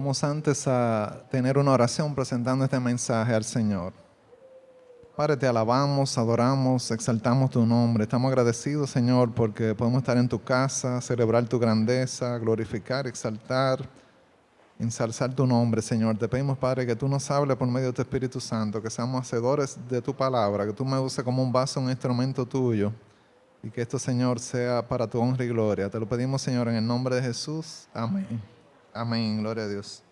Vamos antes a tener una oración presentando este mensaje al Señor. Padre, te alabamos, adoramos, exaltamos tu nombre. Estamos agradecidos, Señor, porque podemos estar en tu casa, celebrar tu grandeza, glorificar, exaltar, ensalzar tu nombre, Señor. Te pedimos, Padre, que tú nos hables por medio de tu Espíritu Santo, que seamos hacedores de tu palabra, que tú me uses como un vaso, un instrumento tuyo, y que esto, Señor, sea para tu honra y gloria. Te lo pedimos, Señor, en el nombre de Jesús. Amén. Amén, gloria a Dios.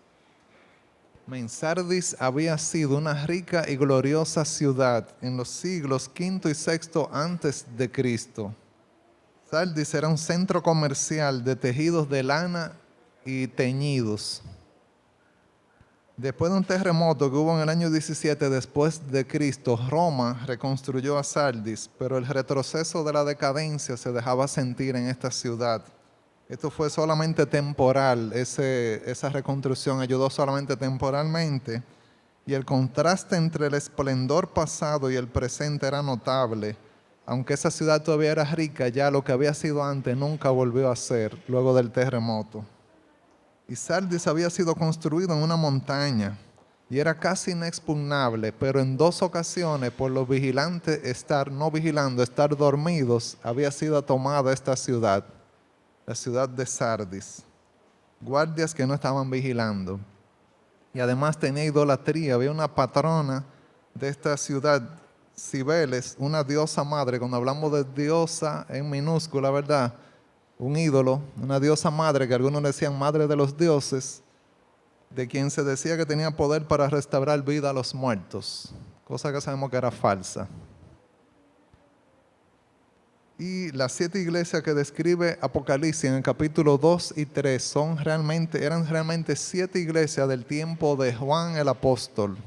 Sardis había sido una rica y gloriosa ciudad en los siglos V y VI antes de Cristo. Sardis era un centro comercial de tejidos de lana y teñidos. Después de un terremoto que hubo en el año 17 después de Cristo, Roma reconstruyó a Sardis, pero el retroceso de la decadencia se dejaba sentir en esta ciudad. Esto fue solamente temporal, esa reconstrucción ayudó solamente temporalmente, y el contraste entre el esplendor pasado y el presente era notable. Aunque esa ciudad todavía era rica, ya lo que había sido antes nunca volvió a ser luego del terremoto. Y Sardis había sido construido en una montaña y era casi inexpugnable, pero en dos ocasiones por los vigilantes estar dormidos, había sido tomada esta ciudad. La ciudad de Sardis, guardias que no estaban vigilando. Y además tenía idolatría, había una patrona de esta ciudad, Cibeles, una diosa madre. Cuando hablamos de diosa en minúscula, ¿verdad? Un ídolo, una diosa madre, que algunos decían madre de los dioses, de quien se decía que tenía poder para restaurar vida a los muertos, cosa que sabemos que era falsa. Y las 7 iglesias que describe Apocalipsis en el capítulo 2 y 3 eran realmente 7 iglesias del tiempo de Juan el apóstol,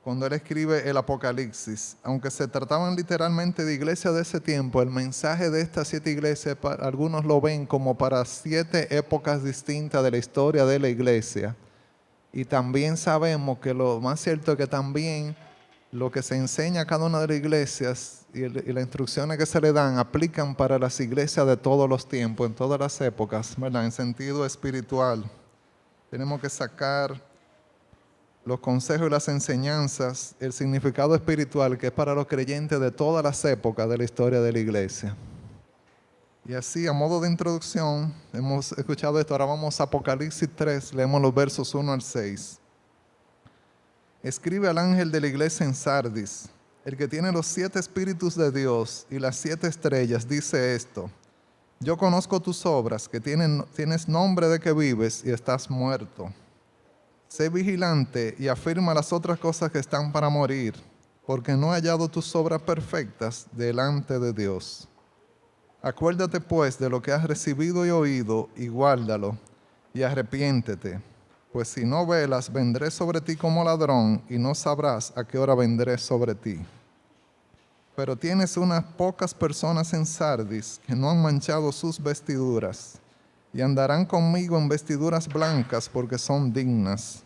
cuando él escribe el Apocalipsis. Aunque se trataban literalmente de iglesias de ese tiempo, el mensaje de estas 7 iglesias, algunos lo ven como para 7 épocas distintas de la historia de la iglesia. Y también sabemos que lo más cierto es que también lo que se enseña a cada una de las iglesias y las instrucciones que se le dan aplican para las iglesias de todos los tiempos, en todas las épocas, ¿verdad? En sentido espiritual. Tenemos que sacar los consejos y las enseñanzas, el significado espiritual que es para los creyentes de todas las épocas de la historia de la iglesia. Y así, a modo de introducción, hemos escuchado esto. Ahora vamos a Apocalipsis 3, leemos los versos 1 al 6. Escribe al ángel de la iglesia en Sardis, el que tiene los 7 espíritus de Dios y las 7 estrellas, dice esto: yo conozco tus obras, que tienes nombre de que vives y estás muerto. Sé vigilante y afirma las otras cosas que están para morir, porque no he hallado tus obras perfectas delante de Dios. Acuérdate pues de lo que has recibido y oído, y guárdalo, y arrepiéntete. Pues si no velas, vendré sobre ti como ladrón, y no sabrás a qué hora vendré sobre ti. Pero tienes unas pocas personas en Sardis que no han manchado sus vestiduras, y andarán conmigo en vestiduras blancas, porque son dignas.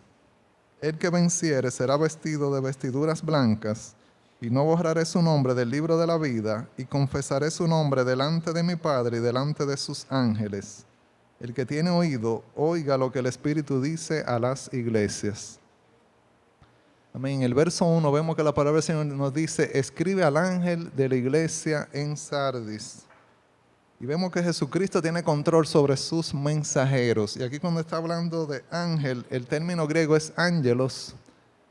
El que venciere será vestido de vestiduras blancas, y no borraré su nombre del libro de la vida, y confesaré su nombre delante de mi Padre y delante de sus ángeles. El que tiene oído, oiga lo que el Espíritu dice a las iglesias. Amén. En el verso 1 vemos que la palabra del Señor nos dice: escribe al ángel de la iglesia en Sardis. Y vemos que Jesucristo tiene control sobre sus mensajeros. Y aquí cuando está hablando de ángel, el término griego es ángelos,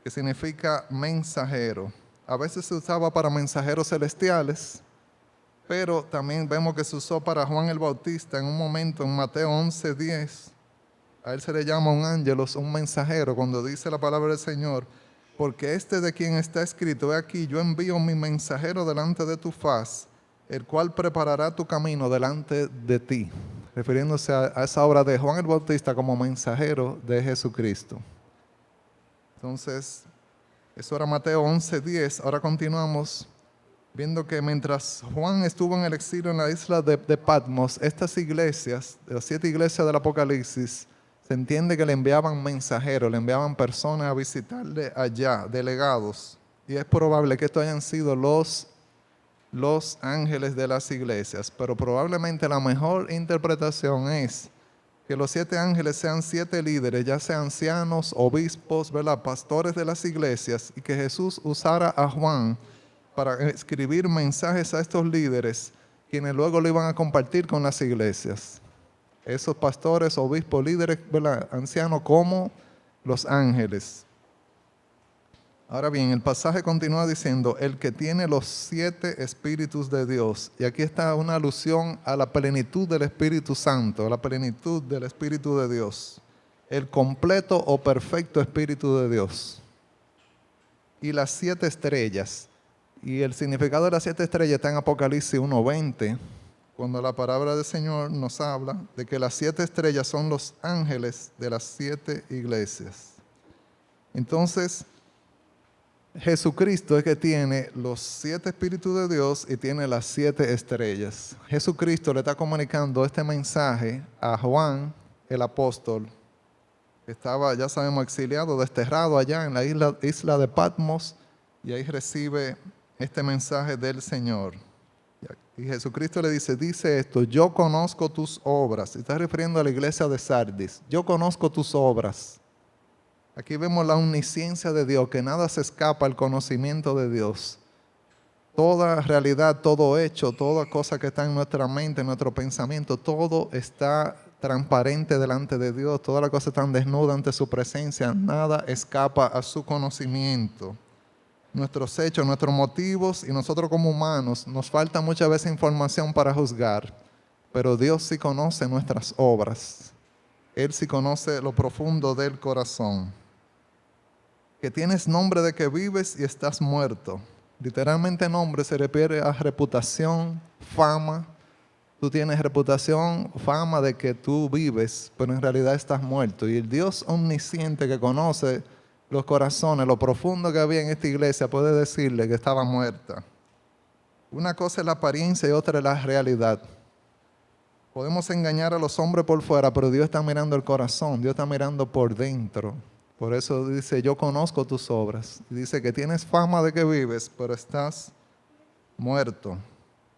que significa mensajero. A veces se usaba para mensajeros celestiales, pero también vemos que se usó para Juan el Bautista en un momento en Mateo 11:10. A él se le llama un ángelos, un mensajero, cuando dice la palabra del Señor: porque este de quien está escrito, he aquí, yo envío mi mensajero delante de tu faz, el cual preparará tu camino delante de ti. Refiriéndose a esa obra de Juan el Bautista como mensajero de Jesucristo. Entonces, eso era Mateo 11:10. Ahora continuamos viendo que mientras Juan estuvo en el exilio en la isla de Patmos, estas iglesias, las 7 iglesias del Apocalipsis, se entiende que le enviaban mensajeros, le enviaban personas a visitarle allá, delegados. Y es probable que estos hayan sido los ángeles de las iglesias, pero probablemente la mejor interpretación es que los 7 ángeles sean 7 líderes, ya sean ancianos, obispos, ¿verdad?, pastores de las iglesias, y que Jesús usara a Juan para escribir mensajes a estos líderes, quienes luego lo iban a compartir con las iglesias. Esos pastores, obispos, líderes, ¿verdad?, ancianos, como los ángeles. Ahora bien, el pasaje continúa diciendo, el que tiene los 7 espíritus de Dios. Y aquí está una alusión a la plenitud del Espíritu Santo, a la plenitud del Espíritu de Dios. El completo o perfecto Espíritu de Dios. Y las 7 estrellas. Y el significado de las 7 estrellas está en Apocalipsis 1:20, cuando la palabra del Señor nos habla de que las 7 estrellas son los ángeles de las 7 iglesias. Entonces, Jesucristo es que tiene los 7 espíritus de Dios y tiene las 7 estrellas. Jesucristo le está comunicando este mensaje a Juan, el apóstol, que estaba, ya sabemos, exiliado, desterrado allá en la isla de Patmos, y ahí recibe este mensaje del Señor. Y Jesucristo le dice esto, yo conozco tus obras. Y está refiriendo a la iglesia de Sardis. Yo conozco tus obras. Aquí vemos la omnisciencia de Dios, que nada se escapa al conocimiento de Dios. Toda realidad, todo hecho, toda cosa que está en nuestra mente, en nuestro pensamiento, todo está transparente delante de Dios. Toda la cosa está desnuda ante su presencia. Nada escapa a su conocimiento. Nuestros hechos, nuestros motivos, y nosotros como humanos, nos falta muchas veces información para juzgar, pero Dios sí conoce nuestras obras. Él sí conoce lo profundo del corazón. Que tienes nombre de que vives y estás muerto. Literalmente nombre se refiere a reputación, fama. Tú tienes reputación, fama de que tú vives, pero en realidad estás muerto. Y el Dios omnisciente que conoce los corazones, lo profundo que había en esta iglesia, puede decirle que estaba muerta. Una cosa es la apariencia y otra es la realidad. Podemos engañar a los hombres por fuera, pero Dios está mirando el corazón, Dios está mirando por dentro. Por eso dice, yo conozco tus obras. Y dice que tienes fama de que vives, pero estás muerto.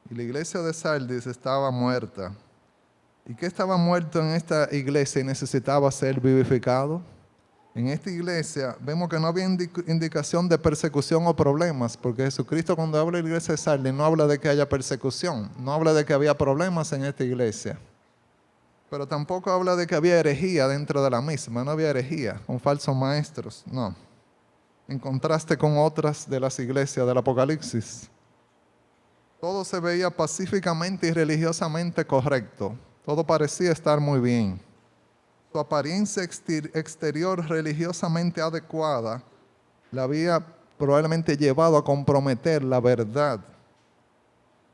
Y la iglesia de Sardis estaba muerta. ¿Y qué estaba muerto en esta iglesia y necesitaba ser vivificado? En esta iglesia vemos que no había indicación de persecución o problemas, porque Jesucristo, cuando habla de la iglesia de Sardis, no habla de que haya persecución, no habla de que había problemas en esta iglesia, pero tampoco habla de que había herejía dentro de la misma. No había herejía con falsos maestros, no, en contraste con otras de las iglesias del Apocalipsis. Todo se veía pacíficamente y religiosamente correcto, todo parecía estar muy bien. Su apariencia exterior religiosamente adecuada la había probablemente llevado a comprometer la verdad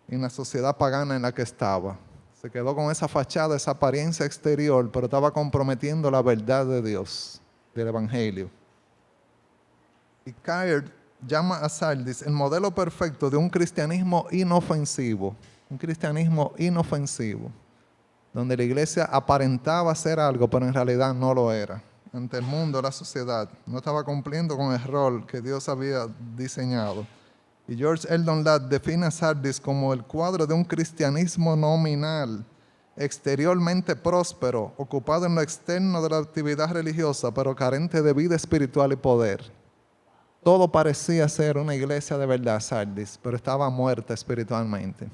en la sociedad pagana en la que estaba. Se quedó con esa fachada, esa apariencia exterior, pero estaba comprometiendo la verdad de Dios, del Evangelio. Y Caird llama a Sardis el modelo perfecto de un cristianismo inofensivo. Un cristianismo inofensivo, donde la iglesia aparentaba ser algo, pero en realidad no lo era. Ante el mundo, la sociedad, no estaba cumpliendo con el rol que Dios había diseñado. Y George Eldon Ladd define a Sardis como el cuadro de un cristianismo nominal, exteriormente próspero, ocupado en lo externo de la actividad religiosa, pero carente de vida espiritual y poder. Todo parecía ser una iglesia de verdad, Sardis, pero estaba muerta espiritualmente.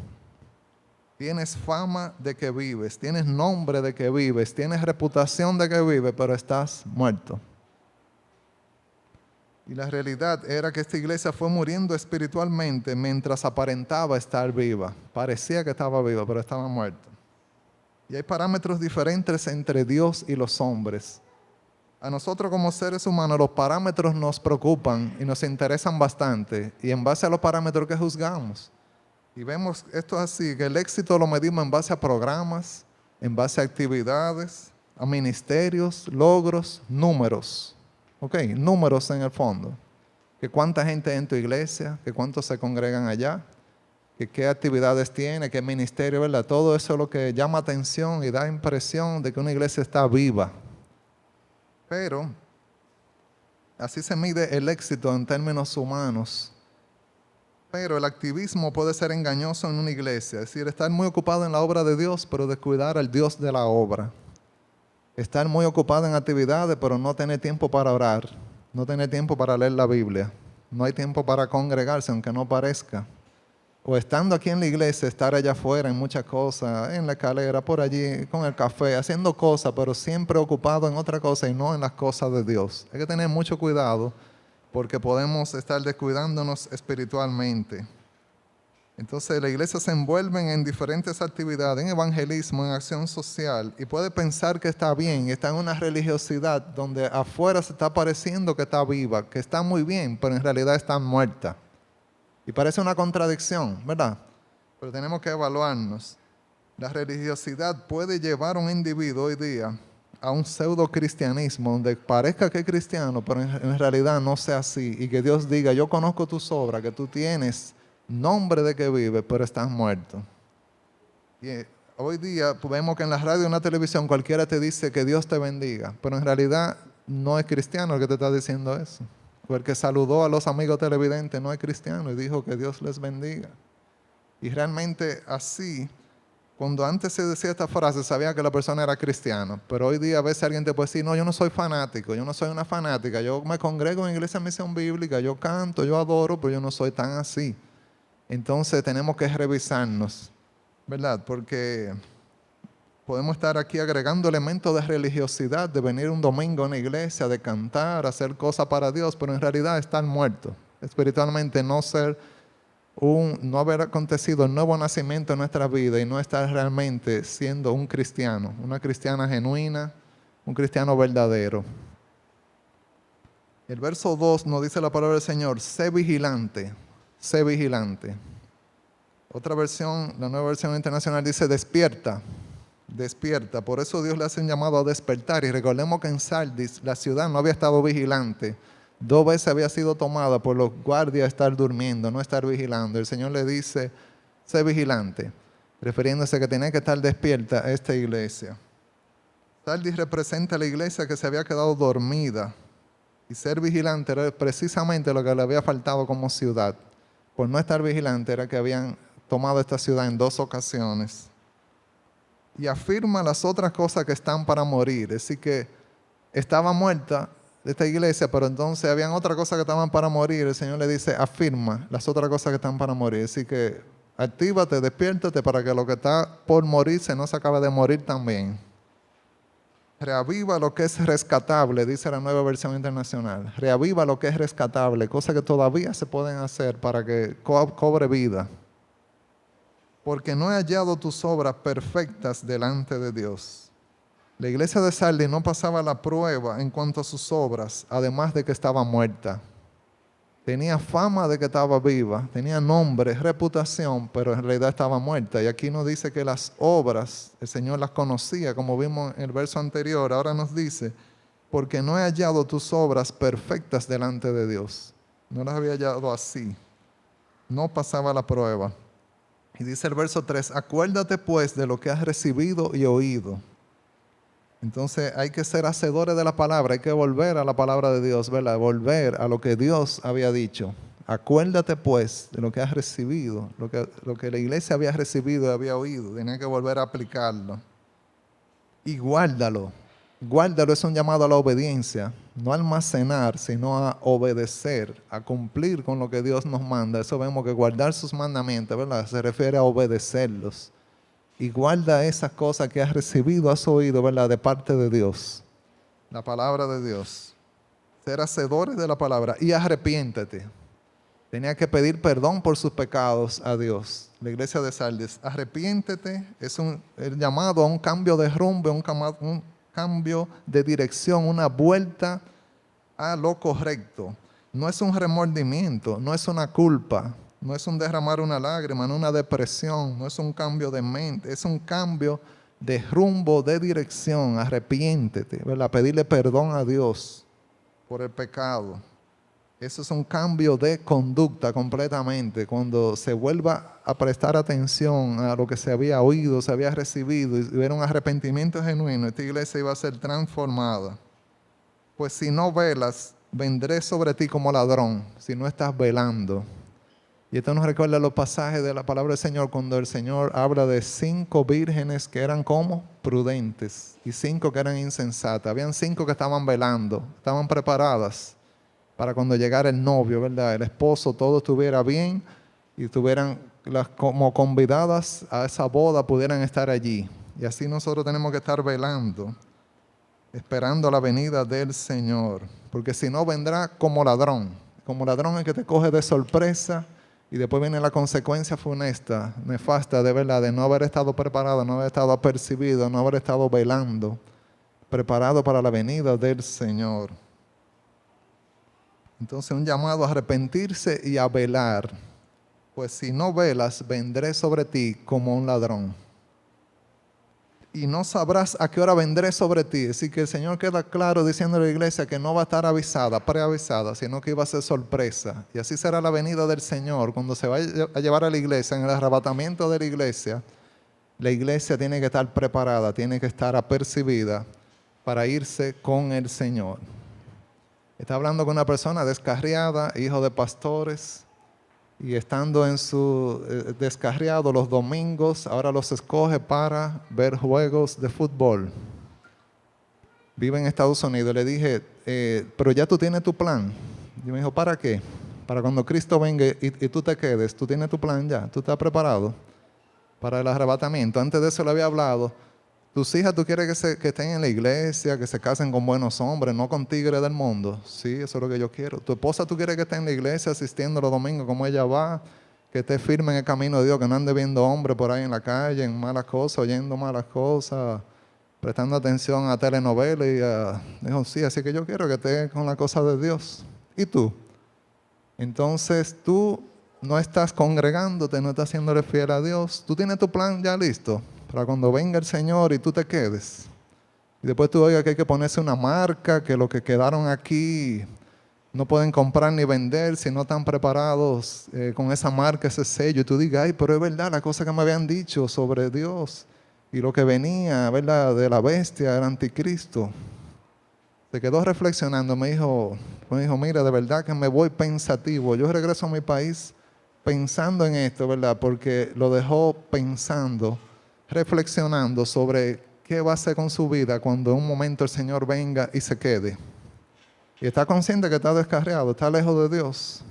Tienes fama de que vives, tienes nombre de que vives, tienes reputación de que vives, pero estás muerto. Y la realidad era que esta iglesia fue muriendo espiritualmente mientras aparentaba estar viva. Parecía que estaba viva, pero estaba muerta. Y hay parámetros diferentes entre Dios y los hombres. A nosotros como seres humanos los parámetros nos preocupan y nos interesan bastante. Y en base a los parámetros que juzgamos. Y vemos esto así, que el éxito lo medimos en base a programas, en base a actividades, a ministerios, logros, números. Ok, números en el fondo. Que cuánta gente hay en tu iglesia, que cuántos se congregan allá, que qué actividades tiene, qué ministerio, ¿verdad? Todo eso es lo que llama atención y da impresión de que una iglesia está viva. Pero así se mide el éxito en términos humanos. Pero el activismo puede ser engañoso en una iglesia, es decir, estar muy ocupado en la obra de Dios, pero descuidar al Dios de la obra. Estar muy ocupado en actividades, pero no tener tiempo para orar, no tener tiempo para leer la Biblia, no hay tiempo para congregarse, aunque no parezca. O estando aquí en la iglesia, estar allá afuera en muchas cosas, en la escalera, por allí, con el café, haciendo cosas, pero siempre ocupado en otra cosa y no en las cosas de Dios. Hay que tener mucho cuidado porque podemos estar descuidándonos espiritualmente. Entonces la iglesia se envuelve en diferentes actividades, en evangelismo, en acción social, y puede pensar que está bien, está en una religiosidad donde afuera se está pareciendo que está viva, que está muy bien, pero en realidad está muerta. Y parece una contradicción, ¿verdad? Pero tenemos que evaluarnos. La religiosidad puede llevar a un individuo hoy día a un pseudo cristianismo donde parezca que es cristiano, pero en realidad no sea así. Y que Dios diga, yo conozco tus obras, que tú tienes nombre de que vives, pero estás muerto. Y hoy día vemos que en la radio y en la televisión cualquiera te dice que Dios te bendiga, pero en realidad no es cristiano el que te está diciendo eso. El que saludó a los amigos televidentes no es cristiano y dijo que Dios les bendiga. Y realmente así, cuando antes se decía esta frase, sabía que la persona era cristiana. Pero hoy día a veces alguien te puede decir, no, yo no soy fanático, yo no soy una fanática, yo me congrego en Iglesia de Misión Bíblica, yo canto, yo adoro, pero yo no soy tan así. Entonces tenemos que revisarnos, ¿verdad? Porque podemos estar aquí agregando elementos de religiosidad, de venir un domingo a una iglesia, de cantar, hacer cosas para Dios, pero en realidad estar muertos. Espiritualmente no haber acontecido el nuevo nacimiento en nuestra vida y no estar realmente siendo un cristiano, una cristiana genuina, un cristiano verdadero. El verso 2 nos dice la palabra del Señor, sé vigilante, sé vigilante. Otra versión, la nueva versión internacional dice despierta. Despierta, por eso Dios le hace un llamado a despertar. Y recordemos que en Sardis la ciudad no había estado vigilante. 2 veces había sido tomada por los guardias estar durmiendo, no estar vigilando. El Señor le dice, sé vigilante, refiriéndose que tenía que estar despierta a esta iglesia. Sardis representa a la iglesia que se había quedado dormida. Y ser vigilante era precisamente lo que le había faltado como ciudad. Por no estar vigilante era que habían tomado esta ciudad en 2 ocasiones. Y afirma las otras cosas que están para morir. Es decir, que estaba muerta esta iglesia, pero entonces habían otras cosas que estaban para morir. El Señor le dice, afirma las otras cosas que están para morir. Es decir, que actívate, despiértate para que lo que está por morirse no se acabe de morir también. Reaviva lo que es rescatable, dice la nueva versión internacional. Reaviva lo que es rescatable, cosas que todavía se pueden hacer para que cobre vida. Porque no he hallado tus obras perfectas delante de Dios. La iglesia de Sardis no pasaba la prueba en cuanto a sus obras, además de que estaba muerta. Tenía fama de que estaba viva, tenía nombre, reputación, pero en realidad estaba muerta. Y aquí nos dice que las obras, el Señor las conocía, como vimos en el verso anterior. Ahora nos dice, porque no he hallado tus obras perfectas delante de Dios. No las había hallado así. No pasaba la prueba. Y dice el verso 3, acuérdate pues de lo que has recibido y oído. Entonces hay que ser hacedores de la palabra, hay que volver a la palabra de Dios, ¿verdad? Volver a lo que Dios había dicho. Acuérdate pues de lo que has recibido, lo que la iglesia había recibido y había oído. Tenía que volver a aplicarlo. Y guárdalo. Guárdalo es un llamado a la obediencia, no a almacenar, sino a obedecer, a cumplir con lo que Dios nos manda. Eso vemos que guardar sus mandamientos, ¿verdad? Se refiere a obedecerlos. Y guarda esas cosas que has recibido, has oído, ¿verdad? De parte de Dios. La palabra de Dios. Ser hacedores de la palabra y arrepiéntete. Tenía que pedir perdón por sus pecados a Dios. La iglesia de Sardis, arrepiéntete, es el llamado a un cambio de rumbo, un cambio de dirección, una vuelta a lo correcto. No es un remordimiento, no es una culpa, no es un derramar una lágrima, no una depresión, no es un cambio de mente, es un cambio de rumbo, de dirección. Arrepiéntete, ¿verdad? Pedirle perdón a Dios por el pecado. Eso es un cambio de conducta completamente. Cuando se vuelva a prestar atención a lo que se había oído, se había recibido y hubiera un arrepentimiento genuino, esta iglesia iba a ser transformada. Pues si no velas, vendré sobre ti como ladrón, si no estás velando. Y esto nos recuerda los pasajes de la palabra del Señor cuando el Señor habla de 5 vírgenes que eran como prudentes y 5 que eran insensatas. Habían 5 que estaban velando, estaban preparadas para cuando llegara el novio, ¿verdad? El esposo, todo estuviera bien y estuvieran como convidadas a esa boda, pudieran estar allí. Y así nosotros tenemos que estar velando, esperando la venida del Señor, porque si no vendrá como ladrón. Como ladrón es que te coge de sorpresa y después viene la consecuencia funesta, nefasta de verdad, de no haber estado preparado, no haber estado apercibido, no haber estado velando, preparado para la venida del Señor. Entonces un llamado a arrepentirse y a velar, pues si no velas, vendré sobre ti como un ladrón. Y no sabrás a qué hora vendré sobre ti. Así que el Señor queda claro diciendo a la iglesia que no va a estar avisada, preavisada, sino que iba a ser sorpresa. Y así será la venida del Señor. Cuando se va a llevar a la iglesia, en el arrebatamiento de la iglesia tiene que estar preparada, tiene que estar apercibida para irse con el Señor. Está hablando con una persona descarriada, hijo de pastores, y estando en su descarriado los domingos, ahora los escoge para ver juegos de fútbol. Vive en Estados Unidos. Le dije, pero ya tú tienes tu plan. Y me dijo, ¿para qué? Para cuando Cristo venga y tú te quedes, tú tienes tu plan ya, tú estás preparado para el arrebatamiento. Antes de eso le había hablado. Tus hijas, tú quieres que estén en la iglesia, que se casen con buenos hombres, no con tigres del mundo. Sí, eso es lo que yo quiero. Tu esposa, tú quieres que esté en la iglesia asistiendo los domingos como ella va, que esté firme en el camino de Dios, que no ande viendo hombres por ahí en la calle, en malas cosas, oyendo malas cosas, prestando atención a telenovelas y a... Dijo, sí, así que yo quiero que esté con la cosa de Dios. ¿Y tú? Entonces tú no estás congregándote, no estás haciéndole fiel a Dios. Tú tienes tu plan ya listo para cuando venga el Señor y tú te quedes. Y después tú oigas que hay que ponerse una marca, que los que quedaron aquí no pueden comprar ni vender si no están preparados con esa marca, ese sello. Y tú digas, ay, pero es verdad la cosa que me habían dicho sobre Dios y lo que venía, ¿verdad?, de la bestia, el anticristo. Se quedó reflexionando, me dijo, mira, de verdad que me voy pensativo. Yo regreso a mi país pensando en esto, ¿verdad? Porque lo dejó pensando, reflexionando sobre qué va a hacer con su vida cuando en un momento el Señor venga y se quede. Y está consciente que está descarriado, está lejos de Dios.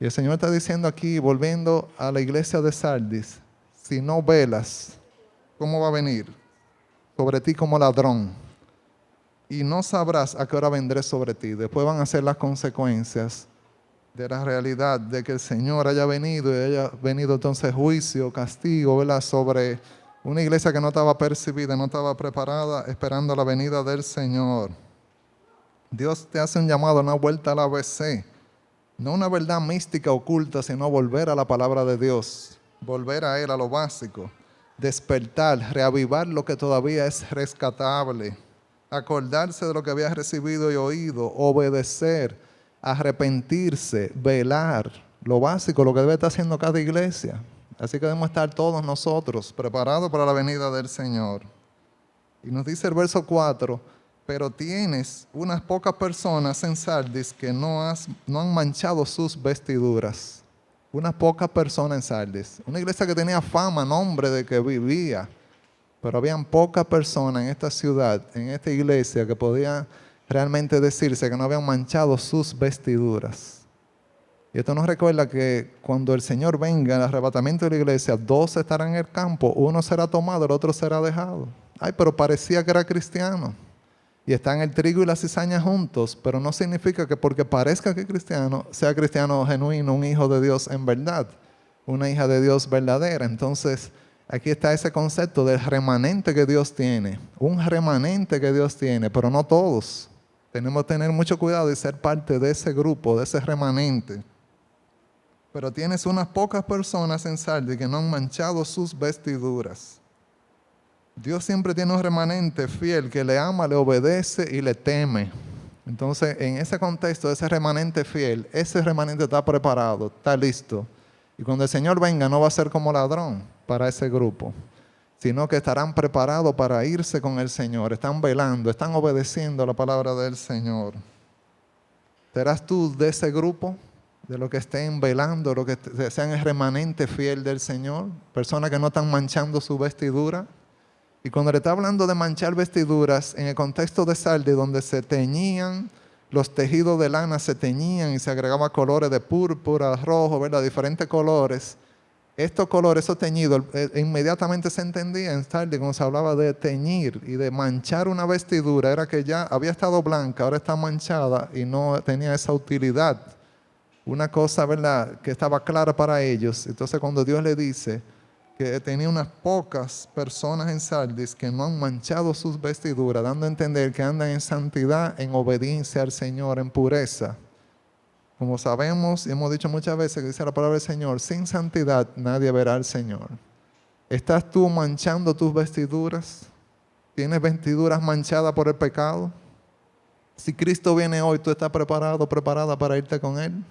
Y el Señor está diciendo aquí, volviendo a la iglesia de Sardis, si no velas, ¿cómo va a venir? Sobre ti como ladrón. Y no sabrás a qué hora vendré sobre ti. Después van a ser las consecuencias de la realidad de que el Señor haya venido y haya venido entonces juicio, castigo, ¿verdad?, sobre una iglesia que no estaba percibida, no estaba preparada, esperando la venida del Señor. Dios te hace un llamado, una vuelta al ABC, no una verdad mística oculta, sino volver a la palabra de Dios, volver a Él, a lo básico, despertar, reavivar lo que todavía es rescatable, acordarse de lo que había recibido y oído, obedecer, arrepentirse, velar, lo básico, lo que debe estar haciendo cada iglesia. Así que debemos estar todos nosotros preparados para la venida del Señor. Y nos dice el verso 4, pero tienes unas pocas personas en Sardis que no han manchado sus vestiduras. Unas pocas personas en Sardis. Una iglesia que tenía fama, nombre de que vivía. Pero habían pocas personas en esta ciudad, en esta iglesia, que podían realmente decirse que no habían manchado sus vestiduras. Y esto nos recuerda que cuando el Señor venga, el arrebatamiento de la iglesia, 2 estarán en el campo, uno será tomado, el otro será dejado. Ay, pero parecía que era cristiano. Y están el trigo y la cizaña juntos, pero no significa que porque parezca que es cristiano, sea cristiano genuino, un hijo de Dios en verdad, una hija de Dios verdadera. Entonces, aquí está ese concepto del remanente que Dios tiene, un remanente que Dios tiene, pero no todos. Tenemos que tener mucho cuidado y ser parte de ese grupo, de ese remanente. Pero tienes unas pocas personas en Sardis que no han manchado sus vestiduras. Dios siempre tiene un remanente fiel que le ama, le obedece y le teme. Entonces, en ese contexto, ese remanente fiel, ese remanente está preparado, está listo. Y cuando el Señor venga, no va a ser como ladrón para ese grupo, sino que estarán preparados para irse con el Señor. Están velando, están obedeciendo la palabra del Señor. ¿Serás tú de ese grupo? de los que estén velando, los que sean el remanente fiel del Señor, personas que no están manchando su vestidura. Y cuando le está hablando de manchar vestiduras, en el contexto de Sardis, donde se teñían, los tejidos de lana se teñían y se agregaban colores de púrpura, rojo, ¿verdad? Diferentes colores. Estos colores, esos teñidos, inmediatamente se entendía en Sardis cuando se hablaba de teñir y de manchar una vestidura, era que ya había estado blanca, ahora está manchada y no tenía esa utilidad. Una cosa, ¿verdad?, que estaba clara para ellos. Entonces cuando Dios le dice que tenía unas pocas personas en Sardis que no han manchado sus vestiduras, dando a entender que andan en santidad, en obediencia al Señor, en pureza. Como sabemos y hemos dicho muchas veces que dice la palabra del Señor, sin santidad nadie verá al Señor. ¿Estás tú manchando tus vestiduras? ¿Tienes vestiduras manchadas por el pecado? Si Cristo viene hoy, ¿tú estás preparado, preparada para irte con Él?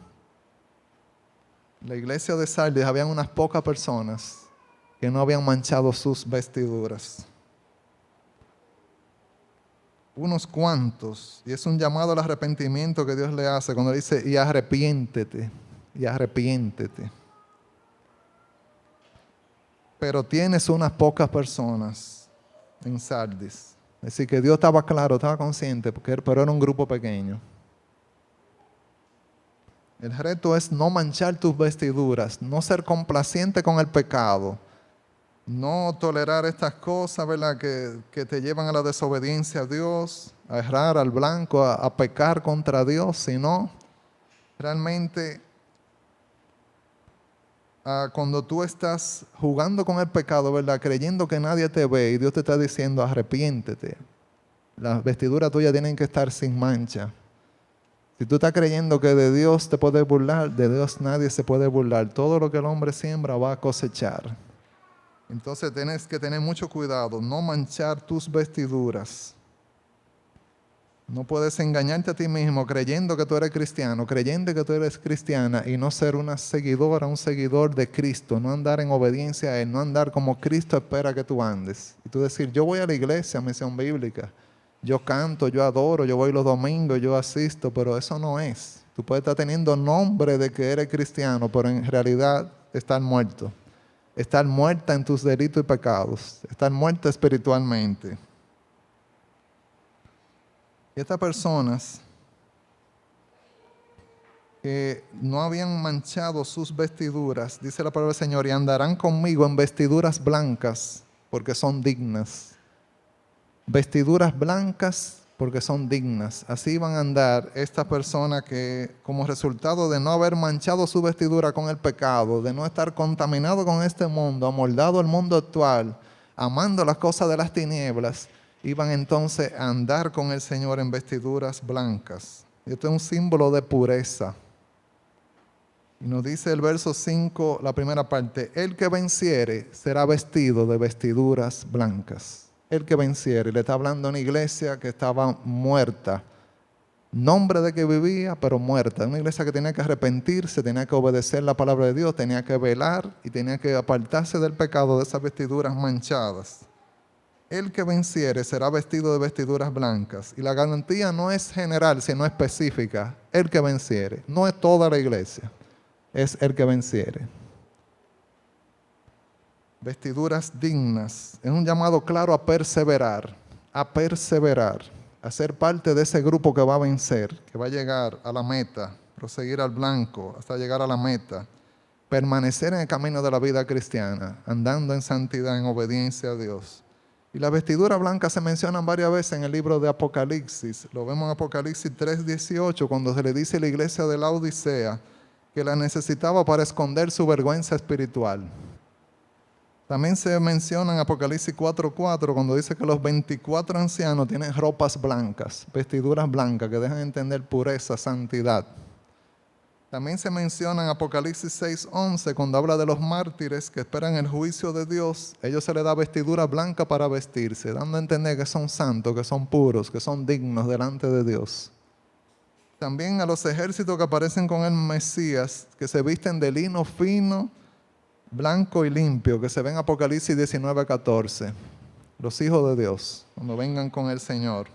La iglesia de Sardis habían unas pocas personas que no habían manchado sus vestiduras. Unos cuantos, y es un llamado al arrepentimiento que Dios le hace cuando dice, y arrepiéntete, y arrepiéntete. Pero tienes unas pocas personas en Sardis. Es decir, que Dios estaba claro, estaba consciente, pero era un grupo pequeño. El reto es no manchar tus vestiduras, no ser complaciente con el pecado, no tolerar estas cosas, ¿verdad?, que te llevan a la desobediencia a Dios, a errar al blanco, a pecar contra Dios, sino realmente cuando tú estás jugando con el pecado, ¿verdad?, creyendo que nadie te ve y Dios te está diciendo arrepiéntete. Las vestiduras tuyas tienen que estar sin mancha. Si tú estás creyendo que de Dios te puedes burlar, de Dios nadie se puede burlar. Todo lo que el hombre siembra va a cosechar. Entonces tienes que tener mucho cuidado, no manchar tus vestiduras. No puedes engañarte a ti mismo creyendo que tú eres cristiano, creyendo que tú eres cristiana y no ser una seguidora, un seguidor de Cristo, no andar en obediencia a Él, no andar como Cristo espera que tú andes. Y tú decir, yo voy a la iglesia, misión bíblica, yo canto, yo adoro, yo voy los domingos, yo asisto, pero eso no es. Tú puedes estar teniendo nombre de que eres cristiano, pero en realidad estar muerto. Estar muerta en tus delitos y pecados. Estar muerta espiritualmente. Y estas personas que no habían manchado sus vestiduras, dice la palabra del Señor, y andarán conmigo en vestiduras blancas, porque son dignas. Vestiduras blancas porque son dignas. Así van a andar estas personas que, como resultado de no haber manchado su vestidura con el pecado, de no estar contaminado con este mundo, amoldado al mundo actual, amando las cosas de las tinieblas, iban entonces a andar con el Señor en vestiduras blancas. Esto es un símbolo de pureza. Y nos dice el verso 5, la primera parte, el que venciere será vestido de vestiduras blancas. El que venciere, le está hablando a una iglesia que estaba muerta. Nombre de que vivía, pero muerta. Una iglesia que tenía que arrepentirse, tenía que obedecer la palabra de Dios, tenía que velar y tenía que apartarse del pecado de esas vestiduras manchadas. El que venciere será vestido de vestiduras blancas. Y la garantía no es general, sino específica. El que venciere. No es toda la iglesia. Es el que venciere. Vestiduras dignas. Es un llamado claro a perseverar. A ser parte de ese grupo que va a vencer, que va a llegar a la meta, proseguir al blanco hasta llegar a la meta. Permanecer en el camino de la vida cristiana, andando en santidad, en obediencia a Dios. Y las vestiduras blancas se mencionan varias veces en el libro de Apocalipsis. Lo vemos en Apocalipsis 3:18, cuando se le dice a la iglesia de la Odisea que la necesitaba para esconder su vergüenza espiritual. También se menciona en Apocalipsis 4:4, cuando dice que los 24 ancianos tienen ropas blancas, vestiduras blancas, que dejan entender pureza, santidad. También se menciona en Apocalipsis 6:11, cuando habla de los mártires que esperan el juicio de Dios. Ellos se les da vestidura blanca para vestirse, dando a entender que son santos, que son puros, que son dignos delante de Dios. También a los ejércitos que aparecen con el Mesías, que se visten de lino fino, blanco y limpio, que se ve en Apocalipsis 19:14. Los hijos de Dios, cuando vengan con el Señor.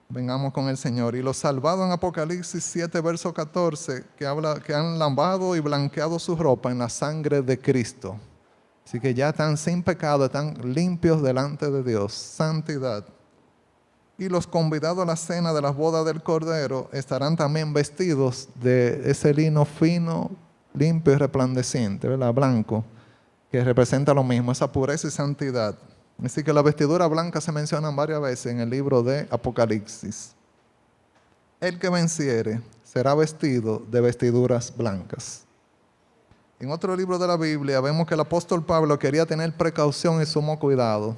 vengamos con el Señor. Y los salvados en Apocalipsis 7, verso 14, que habla que han lavado y blanqueado su ropa en la sangre de Cristo. Así que ya están sin pecado, están limpios delante de Dios, santidad. Y los convidados a la cena de las bodas del Cordero estarán también vestidos de ese lino fino, limpio y resplandeciente, ¿verdad? Blanco, que representa lo mismo, esa pureza y santidad. Así que la vestidura blanca se mencionan varias veces en el libro de Apocalipsis. El que venciere será vestido de vestiduras blancas. En otro libro de la Biblia vemos que el apóstol Pablo quería tener precaución y sumo cuidado.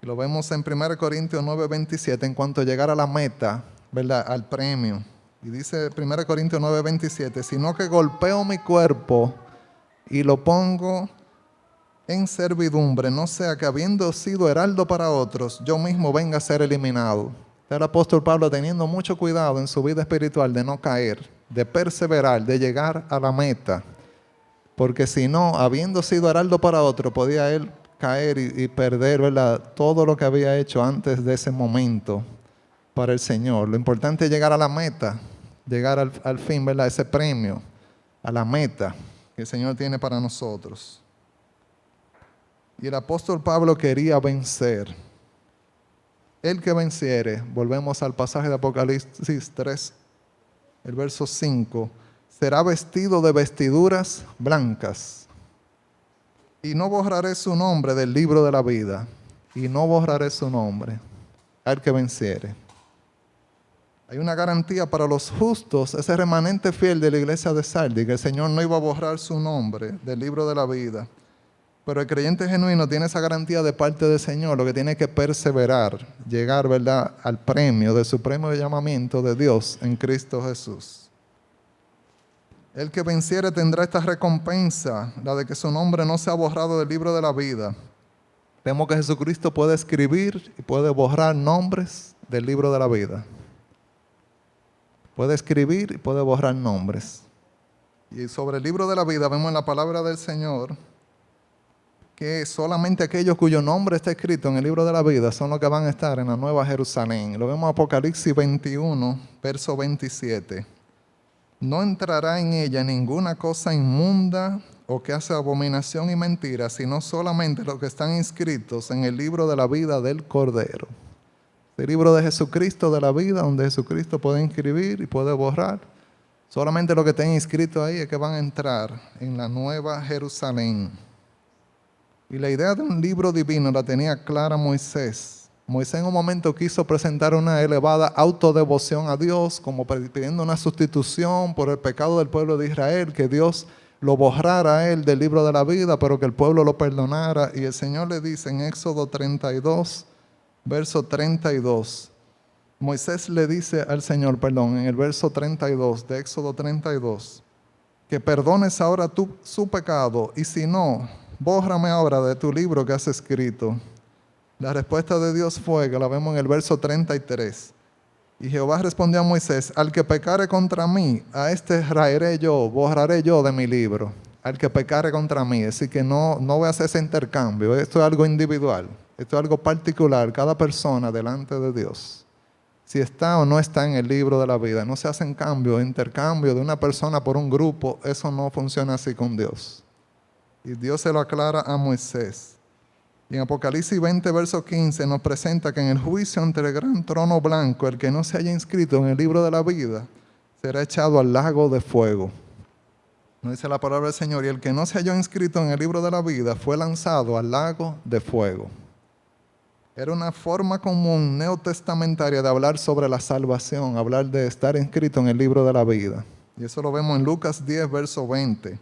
Y lo vemos en 1 Corintios 9:27 en cuanto a llegar a la meta, ¿verdad? Al premio. Y dice 1 Corintios 9:27, sino que golpeo mi cuerpo y lo pongo en servidumbre, no sea que habiendo sido heraldo para otros, yo mismo venga a ser eliminado. El apóstol Pablo teniendo mucho cuidado en su vida espiritual de no caer, de perseverar, de llegar a la meta. Porque si no, habiendo sido heraldo para otro, podía él caer y perder, ¿verdad?, todo lo que había hecho antes de ese momento para el Señor. Lo importante es llegar a la meta, llegar al fin, ¿verdad?, ese premio, a la meta que el Señor tiene para nosotros. Y el apóstol Pablo quería vencer. El que venciere, volvemos al pasaje de Apocalipsis 3, el verso 5, será vestido de vestiduras blancas. Y no borraré su nombre del libro de la vida. Y no borraré su nombre al que venciere. Hay una garantía para los justos, ese remanente fiel de la iglesia de Sardis, que el Señor no iba a borrar su nombre del libro de la vida. Pero el creyente genuino tiene esa garantía de parte del Señor, lo que tiene que perseverar, llegar, ¿verdad?, al premio de su premio de llamamiento de Dios en Cristo Jesús. El que venciere tendrá esta recompensa, la de que su nombre no sea borrado del libro de la vida. Vemos que Jesucristo puede escribir y puede borrar nombres del libro de la vida. Puede escribir y puede borrar nombres. Y sobre el libro de la vida vemos en la palabra del Señor que solamente aquellos cuyo nombre está escrito en el libro de la vida son los que van a estar en la Nueva Jerusalén. Lo vemos en Apocalipsis 21, verso 27. No entrará en ella ninguna cosa inmunda o que hace abominación y mentira, sino solamente los que están inscritos en el libro de la vida del Cordero. El libro de Jesucristo de la vida, donde Jesucristo puede inscribir y puede borrar. Solamente los que estén inscritos ahí es que van a entrar en la Nueva Jerusalén. Y la idea de un libro divino la tenía clara Moisés. Moisés en un momento quiso presentar una elevada autodevoción a Dios, como pidiendo una sustitución por el pecado del pueblo de Israel, que Dios lo borrara a él del libro de la vida, pero que el pueblo lo perdonara. Y el Señor le dice en Éxodo 32, verso 32, Moisés le dice al Señor, en el verso 32 de Éxodo 32, que perdones ahora su pecado, y si no, bórrame ahora de tu libro que has escrito. La respuesta de Dios fue, que la vemos en el verso 33. Y Jehová respondió a Moisés, al que pecare contra mí, a este raeré yo, borraré yo de mi libro. Al que pecare contra mí. Así que no voy a hacer ese intercambio. Esto es algo individual. Esto es algo particular. Cada persona delante de Dios. Si está o no está en el libro de la vida. No se hacen cambios, intercambio de una persona por un grupo. Eso no funciona así con Dios. Y Dios se lo aclara a Moisés. Y en Apocalipsis 20, verso 15, nos presenta que en el juicio ante el gran trono blanco, el que no se haya inscrito en el libro de la vida, será echado al lago de fuego. Nos dice la palabra del Señor, y el que no se haya inscrito en el libro de la vida fue lanzado al lago de fuego. Era una forma común neotestamentaria de hablar sobre la salvación, hablar de estar inscrito en el libro de la vida. Y eso lo vemos en Lucas 10, verso 20.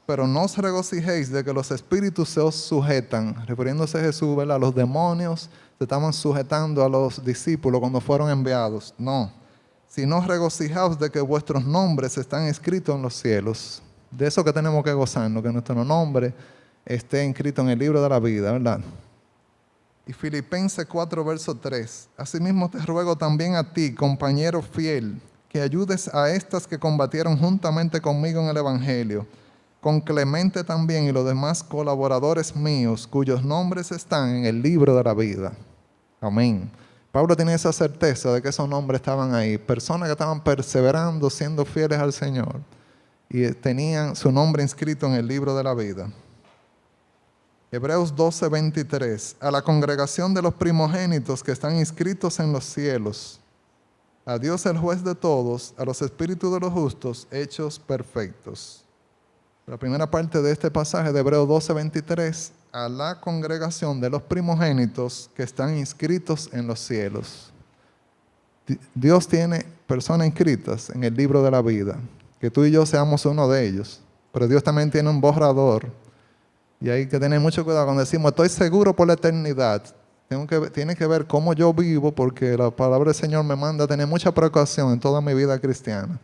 Pero no os regocijéis de que los espíritus se os sujetan, refiriéndose a Jesús, ¿verdad? Los demonios se estaban sujetando a los discípulos cuando fueron enviados. No, sino regocijaos de que vuestros nombres están escritos en los cielos. De eso que tenemos que gozarnos, que nuestro nombre esté inscrito en el libro de la vida, ¿verdad? Y Filipenses 4, verso 3. Asimismo te ruego también a ti, compañero fiel, que ayudes a estas que combatieron juntamente conmigo en el Evangelio, con Clemente también y los demás colaboradores míos, cuyos nombres están en el libro de la vida. Amén. Pablo tenía esa certeza de que esos nombres estaban ahí, personas que estaban perseverando, siendo fieles al Señor, y tenían su nombre inscrito en el libro de la vida. Hebreos 12:23, a la congregación de los primogénitos que están inscritos en los cielos, a Dios el juez de todos, a los espíritus de los justos hechos perfectos. La primera parte de este pasaje de Hebreos 12:23, a la congregación de los primogénitos que están inscritos en los cielos. Dios tiene personas inscritas en el libro de la vida, que tú y yo seamos uno de ellos, pero Dios también tiene un borrador, y hay que tener mucho cuidado cuando decimos estoy seguro por la eternidad. Tiene que ver cómo yo vivo, porque la palabra del Señor me manda a tener mucha precaución en toda mi vida cristiana.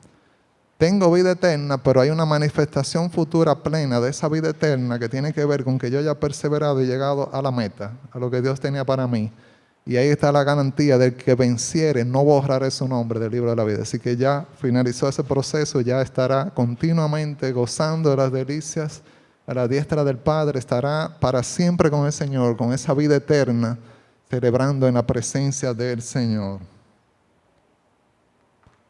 Tengo vida eterna, pero hay una manifestación futura plena de esa vida eterna que tiene que ver con que yo haya perseverado y llegado a la meta, a lo que Dios tenía para mí. Y ahí está la garantía del que venciere, no borraré su nombre del libro de la vida. Así que ya finalizó ese proceso, ya estará continuamente gozando de las delicias a la diestra del Padre, estará para siempre con el Señor, con esa vida eterna, celebrando en la presencia del Señor.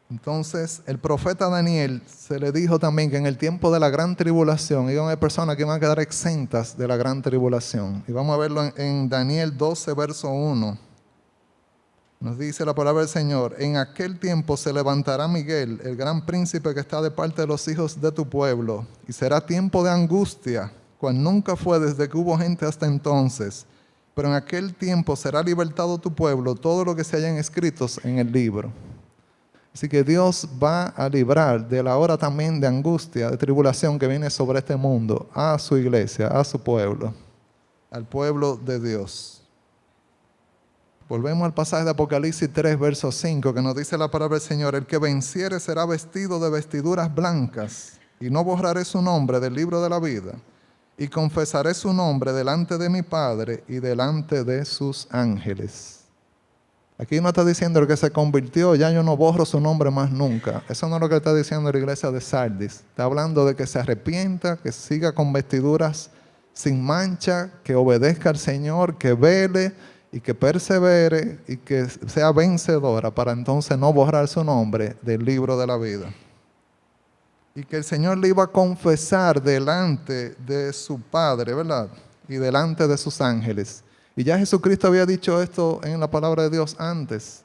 Entonces, el profeta Daniel se le dijo también que en el tiempo de la gran tribulación iban a haber personas que iban a quedar exentas de la gran tribulación. Y vamos a verlo en Daniel 12, verso 1. Nos dice la palabra del Señor: en aquel tiempo se levantará Miguel, el gran príncipe que está de parte de los hijos de tu pueblo, y será tiempo de angustia, cual nunca fue desde que hubo gente hasta entonces. Pero en aquel tiempo será libertado tu pueblo, todo lo que se hayan escritos en el libro. Así que Dios va a librar de la hora también de angustia, de tribulación que viene sobre este mundo, a su iglesia, a su pueblo, al pueblo de Dios. Volvemos al pasaje de Apocalipsis 3, verso 5, que nos dice la palabra del Señor: el que venciere será vestido de vestiduras blancas, y no borraré su nombre del libro de la vida, y confesaré su nombre delante de mi Padre y delante de sus ángeles. Aquí no está diciendo el que se convirtió, ya yo no borro su nombre más nunca. Eso no es lo que está diciendo la iglesia de Sardis. Está hablando de que se arrepienta, que siga con vestiduras sin mancha, que obedezca al Señor, que vele y que persevere y que sea vencedora para entonces no borrar su nombre del libro de la vida. Y que el Señor le iba a confesar delante de su Padre, ¿verdad? Y delante de sus ángeles. Y ya Jesucristo había dicho esto en la palabra de Dios antes.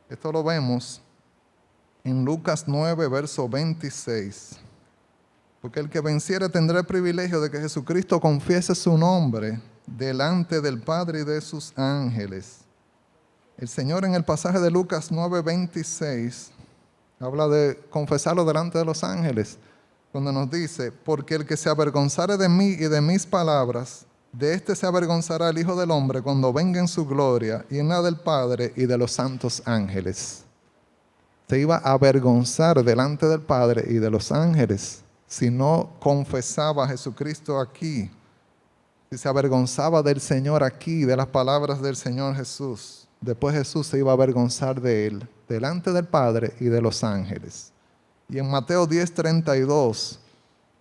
Esto lo vemos en Lucas 9, verso 26. Porque el que venciere tendrá el privilegio de que Jesucristo confiese su nombre delante del Padre y de sus ángeles. El Señor en el pasaje de Lucas 9, 26 habla de confesarlo delante de los ángeles, cuando nos dice: porque el que se avergonzare de mí y de mis palabras, de éste se avergonzará el Hijo del Hombre cuando venga en su gloria y en la del Padre y de los santos ángeles. Se iba a avergonzar delante del Padre y de los ángeles si no confesaba a Jesucristo aquí, si se avergonzaba del Señor aquí, de las palabras del Señor Jesús. Después Jesús se iba a avergonzar de él, delante del Padre y de los ángeles. Y en Mateo 10:32,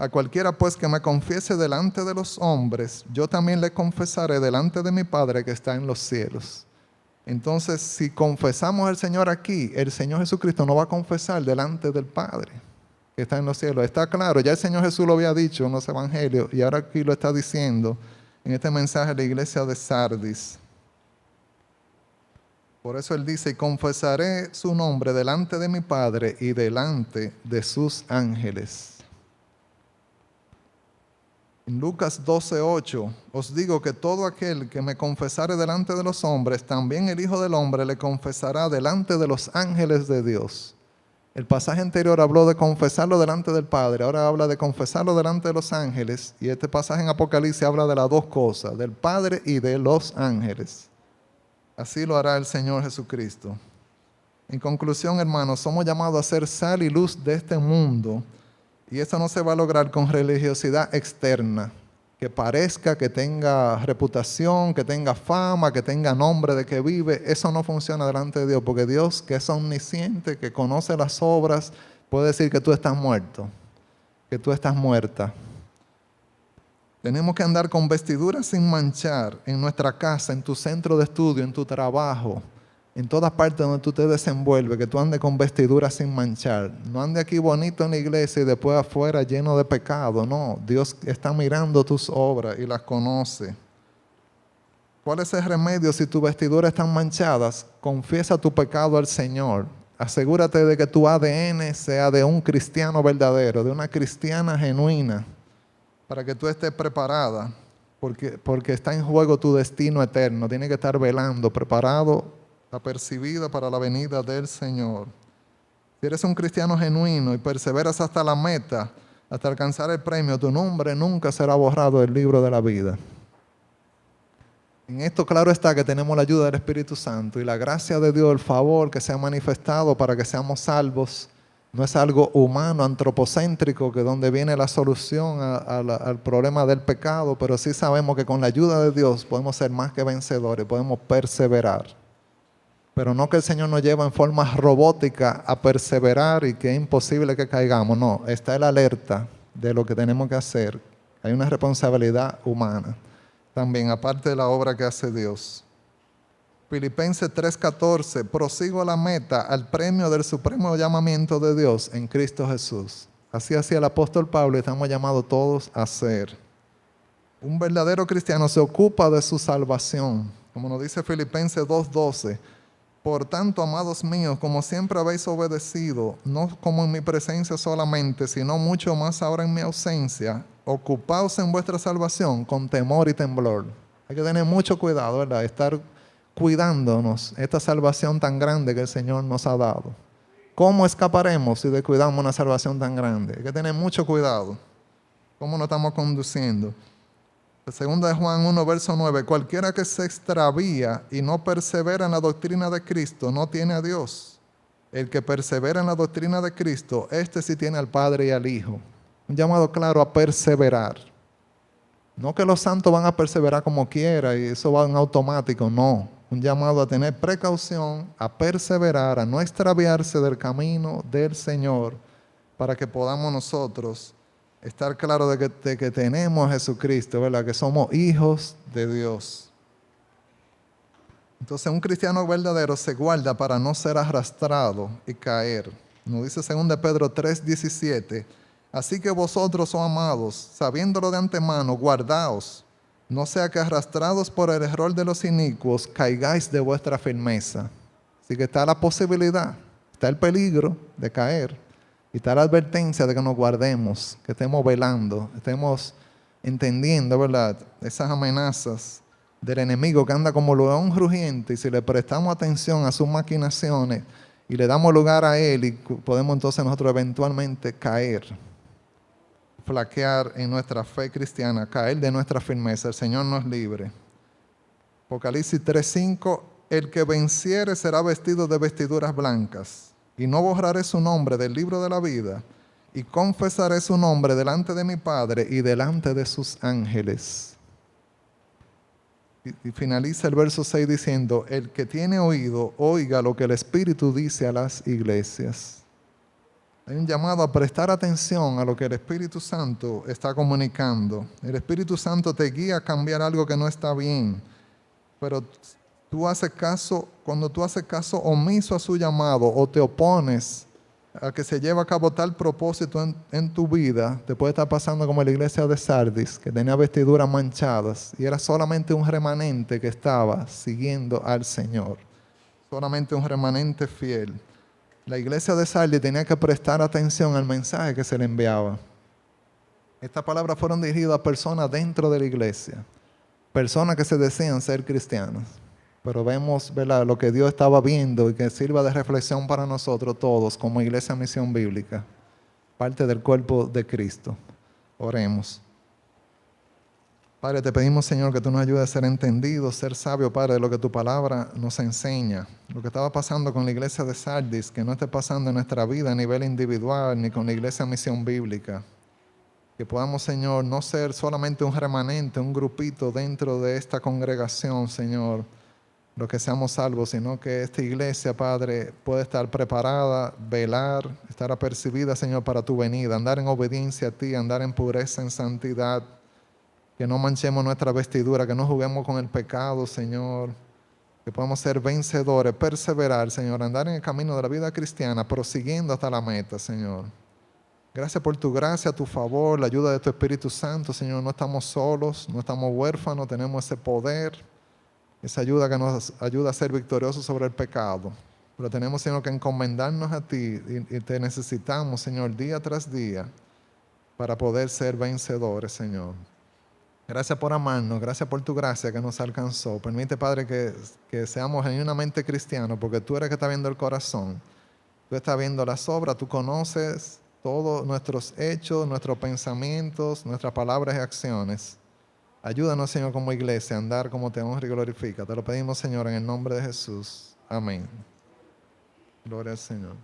a cualquiera pues que me confiese delante de los hombres, yo también le confesaré delante de mi Padre que está en los cielos. Entonces, si confesamos al Señor aquí, el Señor Jesucristo no va a confesar delante del Padre que está en los cielos. Está claro, ya el Señor Jesús lo había dicho en los evangelios y ahora aquí lo está diciendo en este mensaje a la iglesia de Sardis. Por eso Él dice: y confesaré su nombre delante de mi Padre y delante de sus ángeles. En Lucas 12:8, os digo que todo aquel que me confesare delante de los hombres, también el Hijo del Hombre le confesará delante de los ángeles de Dios. El pasaje anterior habló de confesarlo delante del Padre, ahora habla de confesarlo delante de los ángeles, y este pasaje en Apocalipsis habla de las dos cosas, del Padre y de los ángeles. Así lo hará el Señor Jesucristo. En conclusión, hermanos, somos llamados a ser sal y luz de este mundo. Y eso no se va a lograr con religiosidad externa, que parezca, que tenga reputación, que tenga fama, que tenga nombre de que vive. Eso no funciona delante de Dios, porque Dios, que es omnisciente, que conoce las obras, puede decir que tú estás muerto, que tú estás muerta. Tenemos que andar con vestiduras sin manchar en nuestra casa, en tu centro de estudio, en tu trabajo, en todas partes donde tú te desenvuelves, que tú andes con vestiduras sin manchar. No andes aquí bonito en la iglesia y después afuera lleno de pecado. No, Dios está mirando tus obras y las conoce. ¿Cuál es el remedio si tus vestiduras están manchadas? Confiesa tu pecado al Señor. Asegúrate de que tu ADN sea de un cristiano verdadero, de una cristiana genuina, para que tú estés preparada, porque está en juego tu destino eterno. Tienes que estar velando, preparado, apercibida para la venida del Señor. Si eres un cristiano genuino y perseveras hasta la meta, hasta alcanzar el premio, tu nombre nunca será borrado del libro de la vida. En esto claro está que tenemos la ayuda del Espíritu Santo y la gracia de Dios, el favor que se ha manifestado para que seamos salvos. No es algo humano, antropocéntrico, que donde viene la solución al problema del pecado, pero sí sabemos que con la ayuda de Dios podemos ser más que vencedores, podemos perseverar. Pero no que el Señor nos lleva en forma robótica a perseverar y que es imposible que caigamos. No, está el alerta de lo que tenemos que hacer. Hay una responsabilidad humana también, aparte de la obra que hace Dios. Filipenses 3:14, prosigo a la meta, al premio del supremo llamamiento de Dios en Cristo Jesús. Así hacía el apóstol Pablo y estamos llamados todos a ser. Un verdadero cristiano se ocupa de su salvación, como nos dice Filipenses 2:12. Por tanto, amados míos, como siempre habéis obedecido, no como en mi presencia solamente, sino mucho más ahora en mi ausencia, ocupaos en vuestra salvación con temor y temblor. Hay que tener mucho cuidado, ¿verdad? Estar cuidándonos esta salvación tan grande que el Señor nos ha dado. ¿Cómo escaparemos si descuidamos una salvación tan grande? Hay que tener mucho cuidado. ¿Cómo nos estamos conduciendo? Segunda de Juan 1, verso 9, cualquiera que se extravía y no persevera en la doctrina de Cristo no tiene a Dios. El que persevera en la doctrina de Cristo, este sí tiene al Padre y al Hijo. Un llamado claro a perseverar. No que los santos van a perseverar como quiera y eso va en automático, no. Un llamado a tener precaución, a perseverar, a no extraviarse del camino del Señor para que podamos nosotros estar claro de que tenemos a Jesucristo, ¿verdad? Que somos hijos de Dios. Entonces un cristiano verdadero se guarda para no ser arrastrado y caer. Nos dice 2 Pedro 3:17, así que vosotros, oh amados, sabiéndolo de antemano, guardaos, no sea que arrastrados por el error de los inicuos, caigáis de vuestra firmeza. Así que está la posibilidad, está el peligro de caer. Y está la advertencia de que nos guardemos, que estemos velando, estemos entendiendo, ¿verdad?, esas amenazas del enemigo que anda como león rugiente, y si le prestamos atención a sus maquinaciones y le damos lugar a él, y podemos entonces nosotros eventualmente caer, flaquear en nuestra fe cristiana, caer de nuestra firmeza. El Señor nos libre. Apocalipsis 3:5, el que venciere será vestido de vestiduras blancas, y no borraré su nombre del libro de la vida, y confesaré su nombre delante de mi Padre y delante de sus ángeles. Y finaliza el verso 6 diciendo, el que tiene oído, oiga lo que el Espíritu dice a las iglesias. Hay un llamado a prestar atención a lo que el Espíritu Santo está comunicando. El Espíritu Santo te guía a cambiar algo que no está bien, pero cuando tú haces caso omiso a su llamado o te opones a que se lleve a cabo tal propósito en tu vida, te puede estar pasando como la iglesia de Sardis, que tenía vestiduras manchadas y era solamente un remanente que estaba siguiendo al Señor, solamente un remanente fiel. La iglesia de Sardis tenía que prestar atención al mensaje que se le enviaba. Estas palabras fueron dirigidas a personas dentro de la iglesia, personas que se decían ser cristianas. Pero vemos, ¿verdad?, lo que Dios estaba viendo y que sirva de reflexión para nosotros todos como Iglesia Misión Bíblica, parte del cuerpo de Cristo. Oremos. Padre, te pedimos, Señor, que tú nos ayudes a ser entendidos, ser sabios, Padre, de lo que tu palabra nos enseña. Lo que estaba pasando con la iglesia de Sardis, que no esté pasando en nuestra vida a nivel individual ni con la Iglesia Misión Bíblica. Que podamos, Señor, no ser solamente un remanente, un grupito dentro de esta congregación, Señor, los que seamos salvos, sino que esta iglesia, Padre, puede estar preparada, velar, estar apercibida, Señor, para tu venida, andar en obediencia a ti, andar en pureza, en santidad, que no manchemos nuestra vestidura, que no juguemos con el pecado, Señor, que podamos ser vencedores, perseverar, Señor, andar en el camino de la vida cristiana, prosiguiendo hasta la meta, Señor. Gracias por tu gracia, tu favor, la ayuda de tu Espíritu Santo, Señor. No estamos solos, no estamos huérfanos, tenemos ese poder, esa ayuda que nos ayuda a ser victoriosos sobre el pecado. Pero tenemos, Señor, que encomendarnos a ti y te necesitamos, Señor, día tras día para poder ser vencedores, Señor. Gracias por amarnos, gracias por tu gracia que nos alcanzó. Permite, Padre, que seamos genuinamente cristianos, porque tú eres que está viendo el corazón. Tú estás viendo las obras, tú conoces todos nuestros hechos, nuestros pensamientos, nuestras palabras y acciones. Ayúdanos, Señor, como iglesia a andar como te honra y glorifica. Te lo pedimos, Señor, en el nombre de Jesús. Amén. Gloria al Señor.